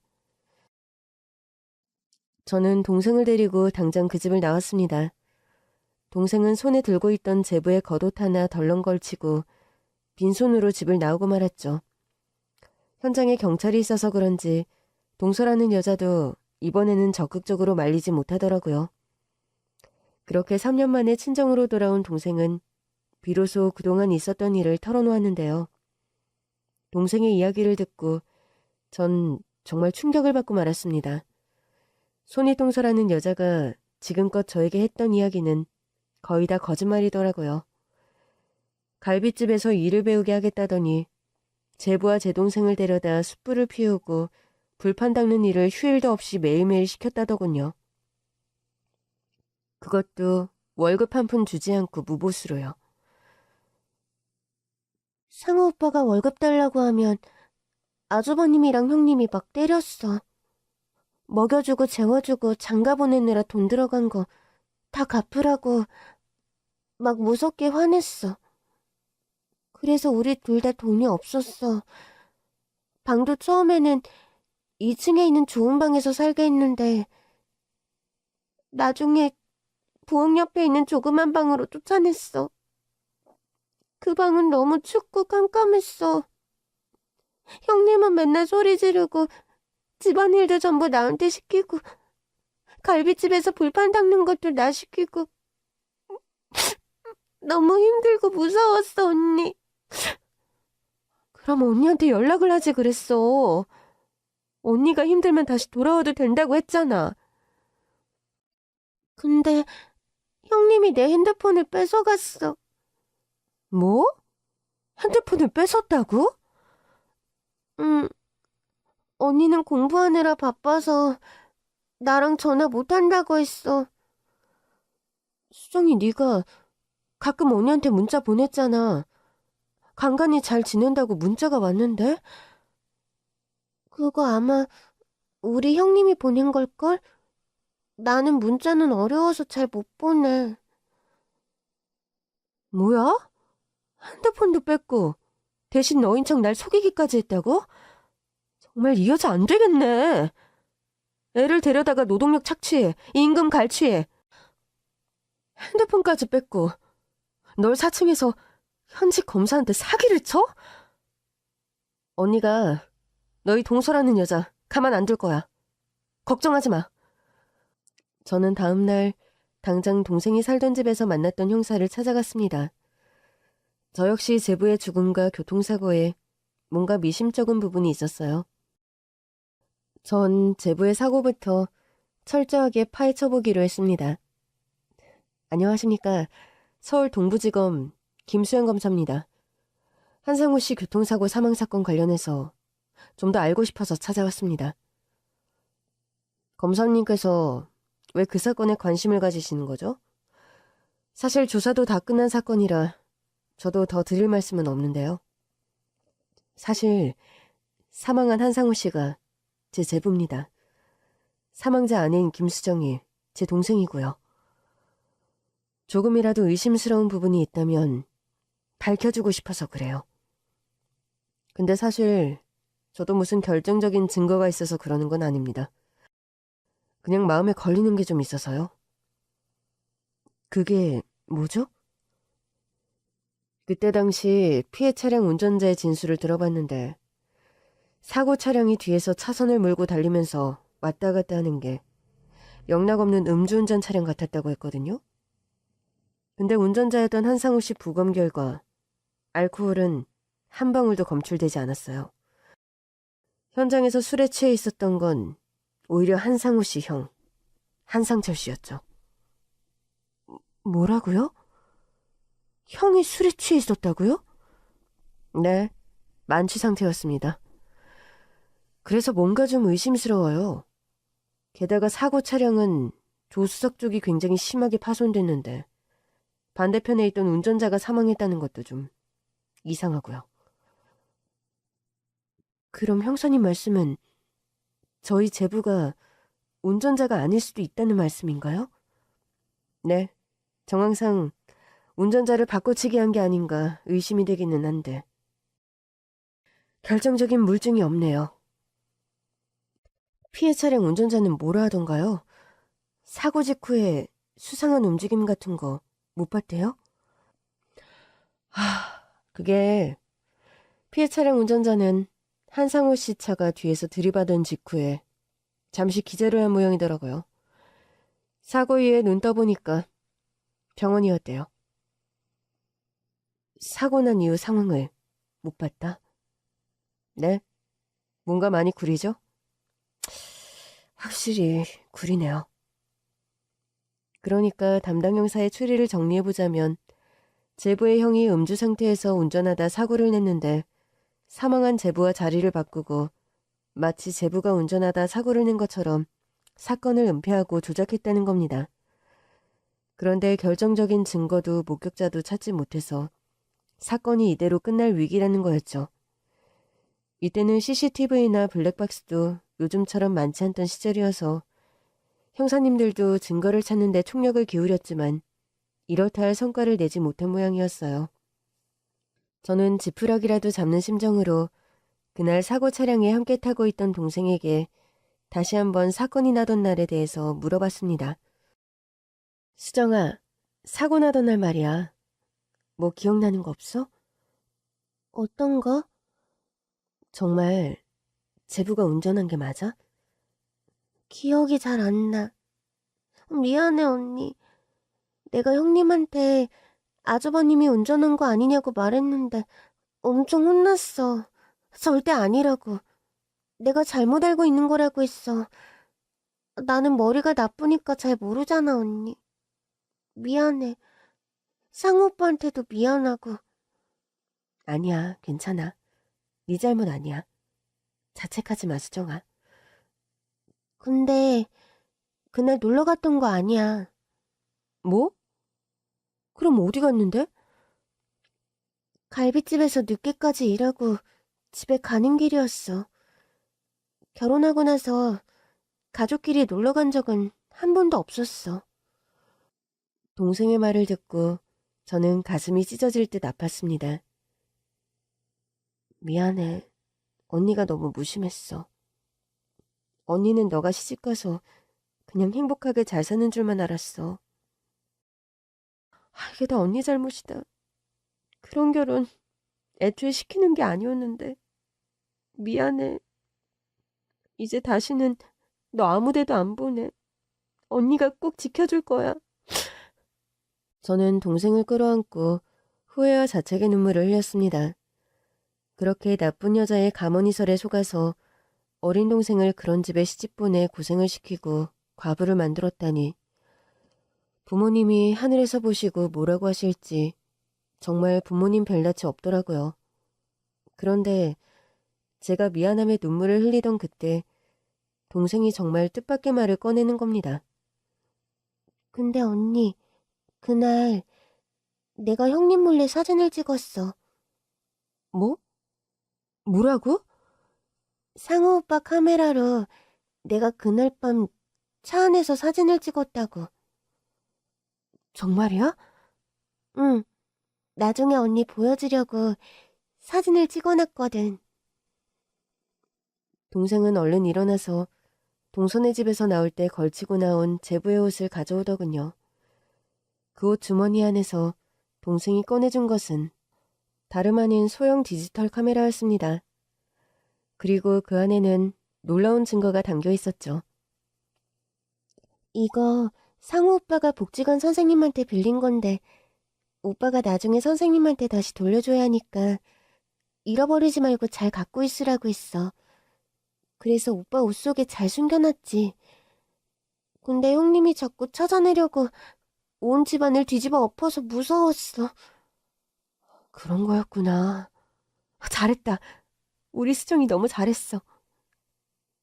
저는 동생을 데리고 당장 그 집을 나왔습니다. 동생은 손에 들고 있던 제부의 겉옷 하나 덜렁 걸치고 빈손으로 집을 나오고 말았죠. 현장에 경찰이 있어서 그런지 동서라는 여자도 이번에는 적극적으로 말리지 못하더라고요. 그렇게 3년 만에 친정으로 돌아온 동생은 비로소 그동안 있었던 일을 털어놓았는데요. 동생의 이야기를 듣고 전 정말 충격을 받고 말았습니다. 손이동서라는 여자가 지금껏 저에게 했던 이야기는 거의 다 거짓말이더라고요. 갈빗집에서 일을 배우게 하겠다더니 제부와 제 동생을 데려다 숯불을 피우고 불판 닦는 일을 휴일도 없이 매일매일 시켰다더군요. 그것도 월급 한 푼 주지 않고 무보수로요. 상우 오빠가 월급 달라고 하면 아주버님이랑 형님이 막 때렸어. 먹여주고 재워주고 장가 보내느라 돈 들어간 거 다 갚으라고 막 무섭게 화냈어. 그래서 우리 둘 다 돈이 없었어. 방도 처음에는 2층에 있는 좋은 방에서 살게 했는데 나중에 부엌 옆에 있는 조그만 방으로 쫓아냈어. 그 방은 너무 춥고 깜깜했어. 형님은 맨날 소리 지르고 집안일도 전부 나한테 시키고 갈비집에서 불판 닦는 것도 나 시키고 너무 힘들고 무서웠어, 언니. 그럼 언니한테 연락을 하지 그랬어. 언니가 힘들면 다시 돌아와도 된다고 했잖아. 근데 형님이 내 핸드폰을 뺏어갔어. 뭐? 핸드폰을 뺏었다고? 응. 언니는 공부하느라 바빠서 나랑 전화 못한다고 했어. 수정이 네가 가끔 언니한테 문자 보냈잖아. 간간히 잘 지낸다고 문자가 왔는데? 그거 아마 우리 형님이 보낸 걸걸? 나는 문자는 어려워서 잘 못 보내. 뭐야? 핸드폰도 뺐고 대신 너인 척 날 속이기까지 했다고? 정말 이 여자 안 되겠네. 애를 데려다가 노동력 착취해, 임금 갈취해. 핸드폰까지 뺏고 널 4층에서 현직 검사한테 사기를 쳐? 언니가 너희 동서라는 여자 가만 안 둘 거야. 걱정하지 마. 저는 다음 날 당장 동생이 살던 집에서 만났던 형사를 찾아갔습니다. 저 역시 제부의 죽음과 교통사고에 뭔가 미심쩍은 부분이 있었어요. 전 제부의 사고부터 철저하게 파헤쳐보기로 했습니다. 안녕하십니까. 서울 동부지검 김수현 검사입니다. 한상우 씨 교통사고 사망사건 관련해서 좀 더 알고 싶어서 찾아왔습니다. 검사님께서 왜 그 사건에 관심을 가지시는 거죠? 사실 조사도 다 끝난 사건이라 저도 더 드릴 말씀은 없는데요. 사실 사망한 한상우 씨가 제 제부입니다. 사망자 아내인 김수정이 제 동생이고요. 조금이라도 의심스러운 부분이 있다면 밝혀주고 싶어서 그래요. 근데 사실 저도 무슨 결정적인 증거가 있어서 그러는 건 아닙니다. 그냥 마음에 걸리는 게 좀 있어서요. 그게 뭐죠? 그때 당시 피해 차량 운전자의 진술을 들어봤는데 사고 차량이 뒤에서 차선을 물고 달리면서 왔다 갔다 하는 게 영락 없는 음주운전 차량 같았다고 했거든요. 근데 운전자였던 한상우 씨 부검 결과 알코올은 한 방울도 검출되지 않았어요. 현장에서 술에 취해 있었던 건 오히려 한상우 씨 형, 한상철 씨였죠. 뭐라고요? 형이 술에 취해 있었다고요? 네, 만취 상태였습니다. 그래서 뭔가 좀 의심스러워요. 게다가 사고 차량은 조수석 쪽이 굉장히 심하게 파손됐는데 반대편에 있던 운전자가 사망했다는 것도 좀 이상하고요. 그럼 형사님 말씀은 저희 제부가 운전자가 아닐 수도 있다는 말씀인가요? 네, 정황상 운전자를 바꿔치기 한 게 아닌가 의심이 되기는 한데 결정적인 물증이 없네요. 피해 차량 운전자는 뭐라 하던가요? 사고 직후에 수상한 움직임 같은 거 못 봤대요? 그게 피해 차량 운전자는 한상우 씨 차가 뒤에서 들이받은 직후에 잠시 기절을 한 모양이더라고요. 사고 이후에 눈 떠보니까 병원이었대요. 사고 난 이후 상황을 못 봤다? 네, 뭔가 많이 구리죠? 확실히 구리네요. 그러니까 담당 형사의 추리를 정리해보자면 제부의 형이 음주 상태에서 운전하다 사고를 냈는데 사망한 제부와 자리를 바꾸고 마치 제부가 운전하다 사고를 낸 것처럼 사건을 은폐하고 조작했다는 겁니다. 그런데 결정적인 증거도 목격자도 찾지 못해서 사건이 이대로 끝날 위기라는 거였죠. 이때는 CCTV나 블랙박스도 요즘처럼 많지 않던 시절이어서 형사님들도 증거를 찾는 데 총력을 기울였지만 이렇다 할 성과를 내지 못한 모양이었어요. 저는 지푸라기라도 잡는 심정으로 그날 사고 차량에 함께 타고 있던 동생에게 다시 한번 사건이 나던 날에 대해서 물어봤습니다. 수정아, 사고 나던 날 말이야. 뭐 기억나는 거 없어? 어떤 거? 정말 제부가 운전한 게 맞아? 기억이 잘 안 나. 미안해, 언니. 내가 형님한테 아주버님이 운전한 거 아니냐고 말했는데 엄청 혼났어. 절대 아니라고. 내가 잘못 알고 있는 거라고 했어. 나는 머리가 나쁘니까 잘 모르잖아, 언니. 미안해. 상우 오빠한테도 미안하고. 아니야, 괜찮아. 네 잘못 아니야. 자책하지 마, 수정아. 근데 그날 놀러 갔던 거 아니야. 뭐? 그럼 어디 갔는데? 갈비집에서 늦게까지 일하고 집에 가는 길이었어. 결혼하고 나서 가족끼리 놀러 간 적은 한 번도 없었어. 동생의 말을 듣고 저는 가슴이 찢어질 듯 아팠습니다. 미안해. 언니가 너무 무심했어. 언니는 너가 시집가서 그냥 행복하게 잘 사는 줄만 알았어. 이게 다 언니 잘못이다. 그런 결혼 애초에 시키는 게 아니었는데. 미안해. 이제 다시는 너 아무 데도 안 보내. 언니가 꼭 지켜줄 거야. 저는 동생을 끌어안고 후회와 자책의 눈물을 흘렸습니다. 그렇게 나쁜 여자의 가머니설에 속아서 어린 동생을 그런 집에 시집보내 고생을 시키고 과부를 만들었다니. 부모님이 하늘에서 보시고 뭐라고 하실지 정말 부모님 별낯이 없더라고요. 그런데 제가 미안함에 눈물을 흘리던 그때 동생이 정말 뜻밖의 말을 꺼내는 겁니다. 근데 언니, 그날 내가 형님 몰래 사진을 찍었어. 뭐? 뭐라고? 상우 오빠 카메라로 내가 그날 밤 차 안에서 사진을 찍었다고. 정말이야? 응. 나중에 언니 보여주려고 사진을 찍어놨거든. 동생은 얼른 일어나서 동선의 집에서 나올 때 걸치고 나온 제부의 옷을 가져오더군요. 그 옷 주머니 안에서 동생이 꺼내준 것은 다름 아닌 소형 디지털 카메라였습니다. 그리고 그 안에는 놀라운 증거가 담겨 있었죠. 이거 상우 오빠가 복지관 선생님한테 빌린 건데 오빠가 나중에 선생님한테 다시 돌려줘야 하니까 잃어버리지 말고 잘 갖고 있으라고 했어. 그래서 오빠 옷 속에 잘 숨겨놨지. 근데 형님이 자꾸 찾아내려고 온 집안을 뒤집어 엎어서 무서웠어. 그런 거였구나. 잘했다. 우리 수정이 너무 잘했어.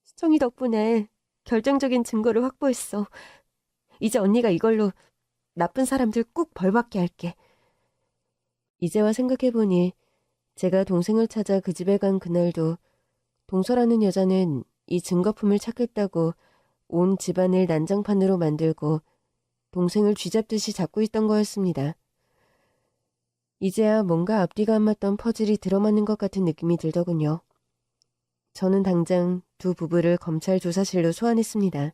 수정이 덕분에 결정적인 증거를 확보했어. 이제 언니가 이걸로 나쁜 사람들 꼭 벌받게 할게. 이제와 생각해보니 제가 동생을 찾아 그 집에 간 그날도 동서라는 여자는 이 증거품을 찾겠다고 온 집안을 난장판으로 만들고 동생을 쥐잡듯이 잡고 있던 거였습니다. 이제야 뭔가 앞뒤가 안 맞던 퍼즐이 들어맞는 것 같은 느낌이 들더군요. 저는 당장 두 부부를 검찰 조사실로 소환했습니다.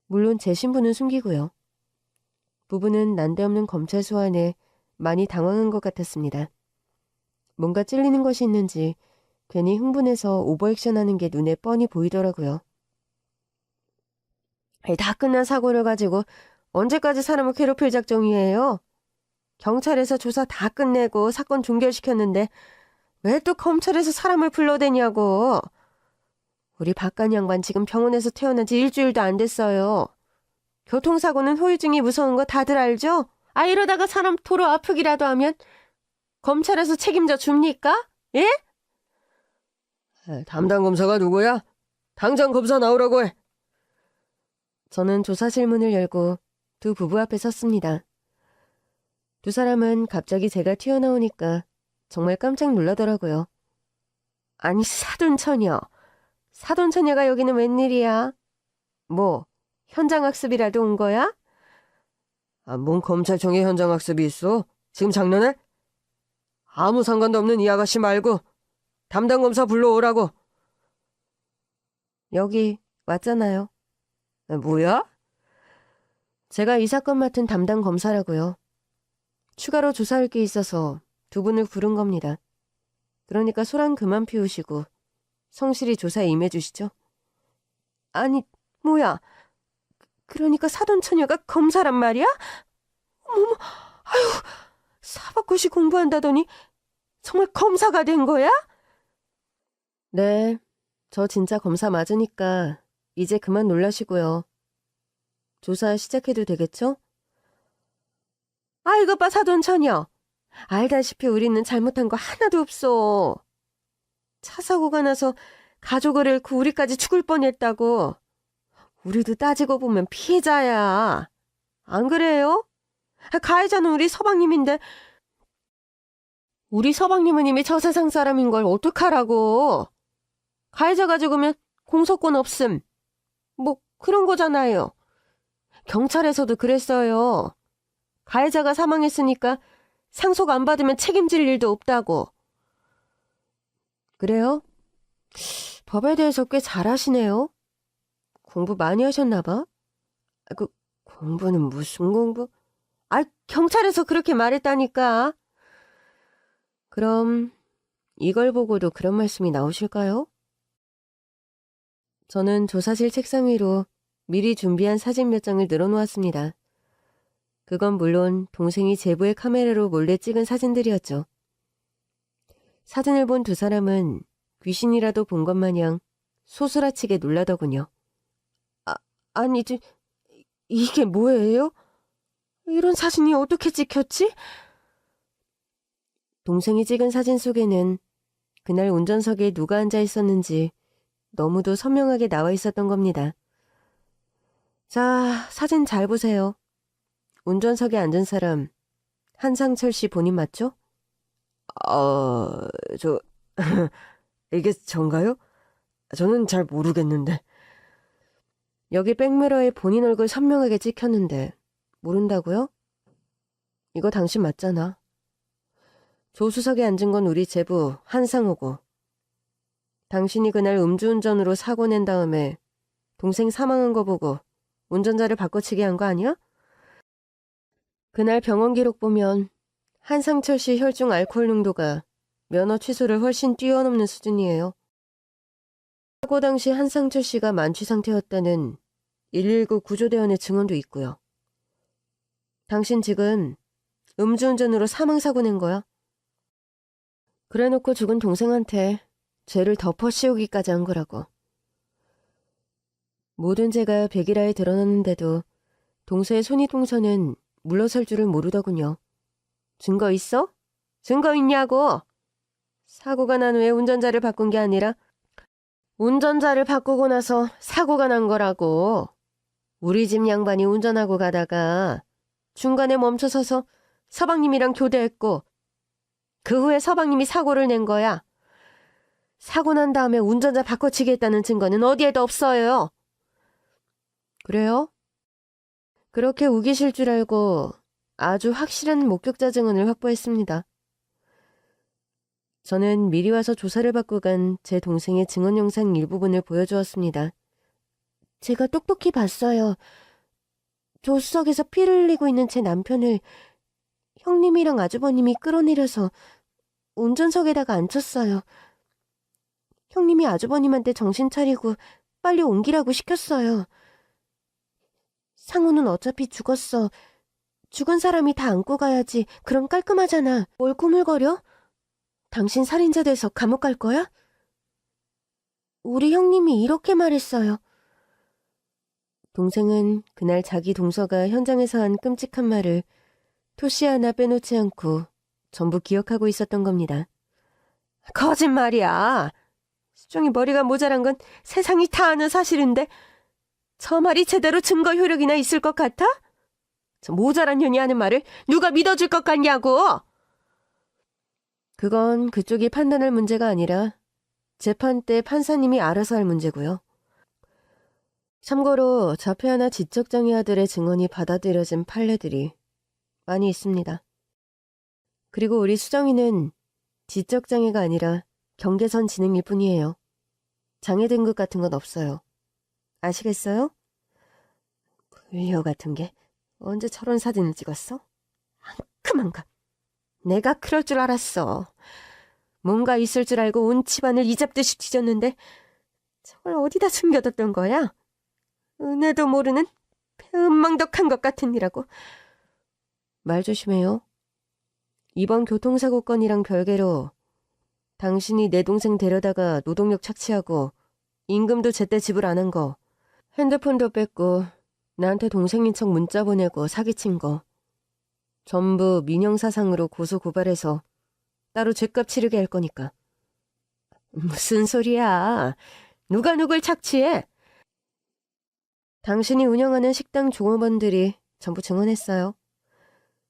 물론 제 신분은 숨기고요. 부부는 난데없는 검찰 소환에 많이 당황한 것 같았습니다. 뭔가 찔리는 것이 있는지 괜히 흥분해서 오버액션하는 게 눈에 뻔히 보이더라고요. 다 끝난 사고를 가지고 언제까지 사람을 괴롭힐 작정이에요? 경찰에서 조사 다 끝내고 사건 종결시켰는데 왜 또 검찰에서 사람을 불러대냐고. 우리 박간 양반 지금 병원에서 퇴원한 지 일주일도 안 됐어요. 교통사고는 후유증이 무서운 거 다들 알죠? 이러다가 사람 도로 아프기라도 하면 검찰에서 책임져 줍니까? 예? 담당 검사가 누구야? 당장 검사 나오라고 해. 저는 조사실 문을 열고 두 부부 앞에 섰습니다. 두 사람은 갑자기 제가 튀어나오니까 정말 깜짝 놀라더라고요. 아니 사돈처녀. 사돈처녀가 여기는 웬일이야? 뭐 현장학습이라도 온 거야? 뭔 검찰청에 현장학습이 있어? 지금 장난해? 아무 상관도 없는 이 아가씨 말고 담당 검사 불러오라고. 여기 왔잖아요. 뭐야? 제가 이 사건 맡은 담당 검사라고요. 추가로 조사할 게 있어서 두 분을 부른 겁니다. 그러니까 소란 그만 피우시고 성실히 조사에 임해주시죠. 아니, 뭐야. 그러니까 사돈처녀가 검사란 말이야? 어머머, 아유, 사법고시 공부한다더니 정말 검사가 된 거야? 네, 저 진짜 검사 맞으니까 이제 그만 놀라시고요. 조사 시작해도 되겠죠? 이것 봐 사돈처녀. 알다시피 우리는 잘못한 거 하나도 없어. 차 사고가 나서 가족을 잃고 우리까지 죽을 뻔했다고. 우리도 따지고 보면 피해자야. 안 그래요? 가해자는 우리 서방님인데 우리 서방님은 이미 저 세상 사람인 걸 어떡하라고. 가해자가 죽으면 공소권 없음. 뭐 그런 거잖아요. 경찰에서도 그랬어요. 가해자가 사망했으니까 상속 안 받으면 책임질 일도 없다고. 그래요? 법에 대해서 꽤 잘 아시네요. 공부 많이 하셨나 봐? 공부는 무슨 공부? 경찰에서 그렇게 말했다니까. 그럼 이걸 보고도 그런 말씀이 나오실까요? 저는 조사실 책상 위로 미리 준비한 사진 몇 장을 늘어놓았습니다. 그건 물론 동생이 제보의 카메라로 몰래 찍은 사진들이었죠. 사진을 본 두 사람은 귀신이라도 본 것 마냥 소스라치게 놀라더군요. 아니, 이게 뭐예요? 이런 사진이 어떻게 찍혔지? 동생이 찍은 사진 속에는 그날 운전석에 누가 앉아 있었는지 너무도 선명하게 나와 있었던 겁니다. 자, 사진 잘 보세요. 운전석에 앉은 사람, 한상철 씨 본인 맞죠? 이게 전가요? 저는 잘 모르겠는데. 여기 백미러에 본인 얼굴 선명하게 찍혔는데 모른다고요? 이거 당신 맞잖아. 조수석에 앉은 건 우리 제부 한상호고, 당신이 그날 음주운전으로 사고 낸 다음에 동생 사망한 거 보고 운전자를 바꿔치기 한 거 아니야? 그날 병원 기록 보면 한상철 씨 혈중 알코올 농도가 면허 취소를 훨씬 뛰어넘는 수준이에요. 사고 당시 한상철 씨가 만취 상태였다는 119 구조대원의 증언도 있고요. 당신 지금 음주운전으로 사망사고 낸 거야. 그래놓고 죽은 동생한테 죄를 덮어씌우기까지 한 거라고. 모든 죄가 백일하에 드러났는데도 동서의 손이동서는 물러설 줄을 모르더군요. 증거 있어? 증거 있냐고! 사고가 난 후에 운전자를 바꾼 게 아니라 운전자를 바꾸고 나서 사고가 난 거라고. 우리 집 양반이 운전하고 가다가 중간에 멈춰서서 서방님이랑 교대했고 그 후에 서방님이 사고를 낸 거야. 사고 난 다음에 운전자 바꿔치기 했다는 증거는 어디에도 없어요. 그래요? 그렇게 우기실 줄 알고 아주 확실한 목격자 증언을 확보했습니다. 저는 미리 와서 조사를 받고 간 제 동생의 증언 영상 일부분을 보여주었습니다. 제가 똑똑히 봤어요. 조수석에서 피를 흘리고 있는 제 남편을 형님이랑 아주버님이 끌어내려서 운전석에다가 앉혔어요. 형님이 아주버님한테 정신 차리고 빨리 옮기라고 시켰어요. 상우는 어차피 죽었어. 죽은 사람이 다 안고 가야지. 그럼 깔끔하잖아. 뭘 꾸물거려? 당신 살인자 돼서 감옥 갈 거야? 우리 형님이 이렇게 말했어요. 동생은 그날 자기 동서가 현장에서 한 끔찍한 말을 토시 하나 빼놓지 않고 전부 기억하고 있었던 겁니다. 거짓말이야. 수정이 머리가 모자란 건 세상이 다 아는 사실인데 저 말이 제대로 증거 효력이나 있을 것 같아? 저 모자란 년이 하는 말을 누가 믿어줄 것 같냐고! 그건 그쪽이 판단할 문제가 아니라 재판 때 판사님이 알아서 할 문제고요. 참고로 자폐아나 지적장애 아들의 증언이 받아들여진 판례들이 많이 있습니다. 그리고 우리 수정이는 지적장애가 아니라 경계선 지능일 뿐이에요. 장애 등급 같은 건 없어요. 아시겠어요? 불려 같은 게 언제 저런 사진을 찍었어? 한큼한가. 내가 그럴 줄 알았어. 뭔가 있을 줄 알고 온 집안을 이잡듯이 뒤졌는데 저걸 어디다 숨겨뒀던 거야? 은혜도 모르는 배은망덕한 것 같으니라고. 말 조심해요. 이번 교통사고 건이랑 별개로 당신이 내 동생 데려다가 노동력 착취하고 임금도 제때 지불 안 한 거, 핸드폰도 뺐고 나한테 동생인 척 문자 보내고 사기친 거 전부 민형사상으로 고소고발해서 따로 죗값 치르게 할 거니까. 무슨 소리야. 누가 누굴 착취해? 당신이 운영하는 식당 종업원들이 전부 증언했어요.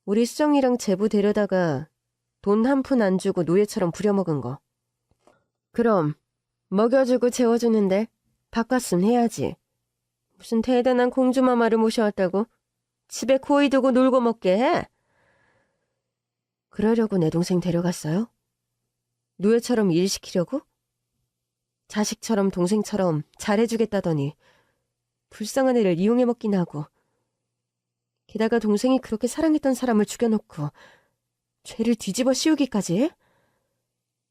우리 수정이랑 제부 데려다가 돈 한 푼 안 주고 노예처럼 부려먹은 거. 그럼 먹여주고 재워주는데 밥값은 해야지. 무슨 대단한 공주마마를 모셔왔다고 집에 고이 두고 놀고 먹게 해? 그러려고 내 동생 데려갔어요? 노예처럼 일 시키려고? 자식처럼 동생처럼 잘해주겠다더니 불쌍한 애를 이용해 먹긴 하고. 게다가 동생이 그렇게 사랑했던 사람을 죽여놓고 죄를 뒤집어 씌우기까지 해?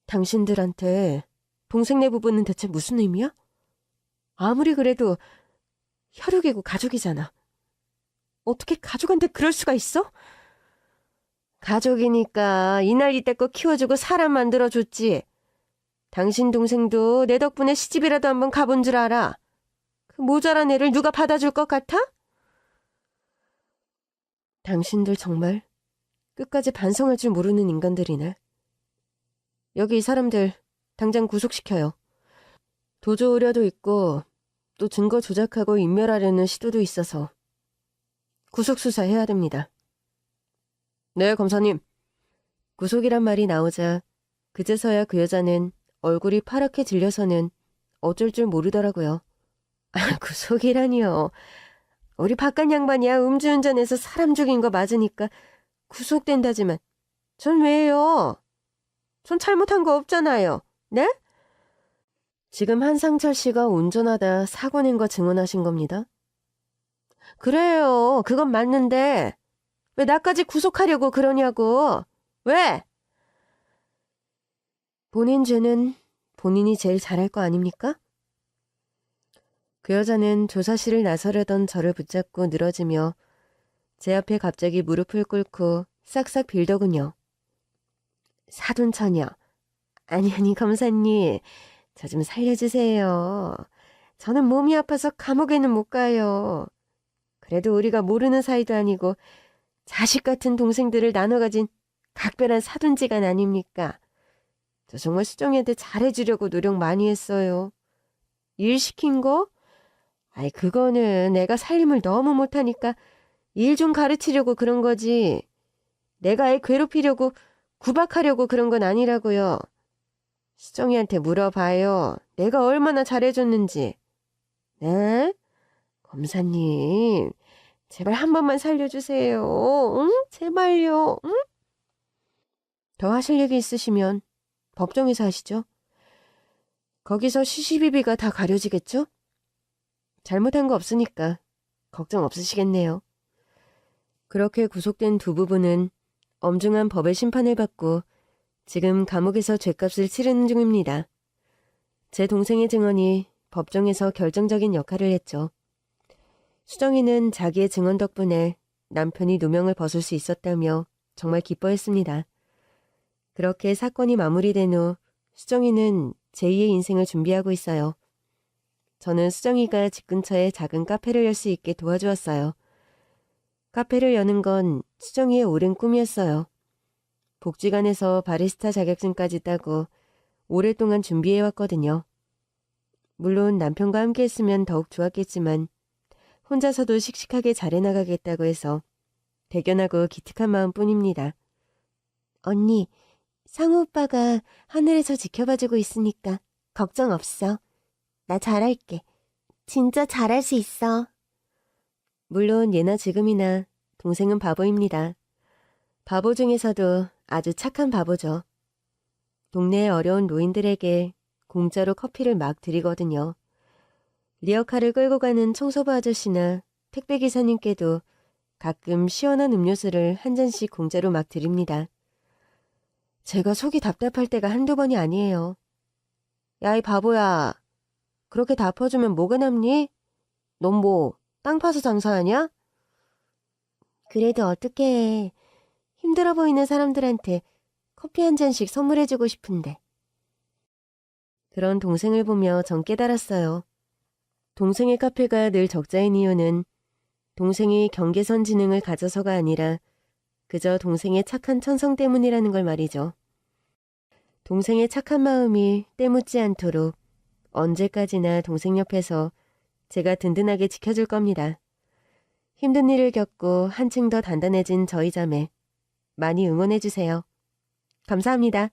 당신들한테 동생네 부부는 대체 무슨 의미야? 아무리 그래도 혈육이고 가족이잖아. 어떻게 가족한테 그럴 수가 있어? 가족이니까 이날 이때껏 키워주고 사람 만들어줬지. 당신 동생도 내 덕분에 시집이라도 한번 가본 줄 알아. 그 모자란 애를 누가 받아줄 것 같아? 당신들 정말 끝까지 반성할 줄 모르는 인간들이네. 여기 이 사람들 당장 구속시켜요. 도주 우려도 있고 또 증거 조작하고 인멸하려는 시도도 있어서 구속수사해야 됩니다. 네, 검사님. 구속이란 말이 나오자 그제서야 그 여자는 얼굴이 파랗게 질려서는 어쩔 줄 모르더라고요. 구속이라니요. 우리 바깥 양반이야 음주운전해서 사람 죽인 거 맞으니까 구속된다지만 전 왜요? 전 잘못한 거 없잖아요. 네? 지금 한상철 씨가 운전하다 사고 낸 거 증언하신 겁니다. 그래요. 그건 맞는데 왜 나까지 구속하려고 그러냐고. 왜? 본인 죄는 본인이 제일 잘할 거 아닙니까? 그 여자는 조사실을 나서려던 저를 붙잡고 늘어지며 제 앞에 갑자기 무릎을 꿇고 싹싹 빌더군요. 사돈처녀. 아니 검사님. 저 좀 살려주세요. 저는 몸이 아파서 감옥에는 못 가요. 그래도 우리가 모르는 사이도 아니고 자식 같은 동생들을 나눠 가진 각별한 사돈지간 아닙니까? 저 정말 수정이한테 잘해주려고 노력 많이 했어요. 일 시킨 거? 아이 그거는 내가 살림을 너무 못하니까 일 좀 가르치려고 그런 거지. 내가 애 괴롭히려고 구박하려고 그런 건 아니라고요. 수정이한테 물어봐요. 내가 얼마나 잘해줬는지. 네? 검사님, 제발 한 번만 살려주세요. 응? 제발요. 응? 더 하실 얘기 있으시면 법정에서 하시죠. 거기서 시시비비가 다 가려지겠죠? 잘못한 거 없으니까 걱정 없으시겠네요. 그렇게 구속된 두 부부는 엄중한 법의 심판을 받고 지금 감옥에서 죗값을 치르는 중입니다. 제 동생의 증언이 법정에서 결정적인 역할을 했죠. 수정이는 자기의 증언 덕분에 남편이 누명을 벗을 수 있었다며 정말 기뻐했습니다. 그렇게 사건이 마무리된 후 수정이는 제2의 인생을 준비하고 있어요. 저는 수정이가 집 근처에 작은 카페를 열 수 있게 도와주었어요. 카페를 여는 건 수정이의 오랜 꿈이었어요. 복지관에서 바리스타 자격증까지 따고 오랫동안 준비해왔거든요. 물론 남편과 함께 했으면 더욱 좋았겠지만 혼자서도 씩씩하게 잘해나가겠다고 해서 대견하고 기특한 마음뿐입니다. 언니, 상우 오빠가 하늘에서 지켜봐주고 있으니까 걱정 없어. 나 잘할게. 진짜 잘할 수 있어. 물론 예나 지금이나 동생은 바보입니다. 바보 중에서도 아주 착한 바보죠. 동네의 어려운 노인들에게 공짜로 커피를 막 드리거든요. 리어카를 끌고 가는 청소부 아저씨나 택배기사님께도 가끔 시원한 음료수를 한 잔씩 공짜로 막 드립니다. 제가 속이 답답할 때가 한두 번이 아니에요. 야, 이 바보야. 그렇게 다 퍼주면 뭐가 남니? 넌 뭐 땅 파서 장사하냐? 그래도 어떻게 해. 힘들어 보이는 사람들한테 커피 한 잔씩 선물해주고 싶은데. 그런 동생을 보며 전 깨달았어요. 동생의 카페가 늘 적자인 이유는 동생이 경계선 지능을 가져서가 아니라 그저 동생의 착한 천성 때문이라는 걸 말이죠. 동생의 착한 마음이 때묻지 않도록 언제까지나 동생 옆에서 제가 든든하게 지켜줄 겁니다. 힘든 일을 겪고 한층 더 단단해진 저희 자매 많이 응원해주세요. 감사합니다.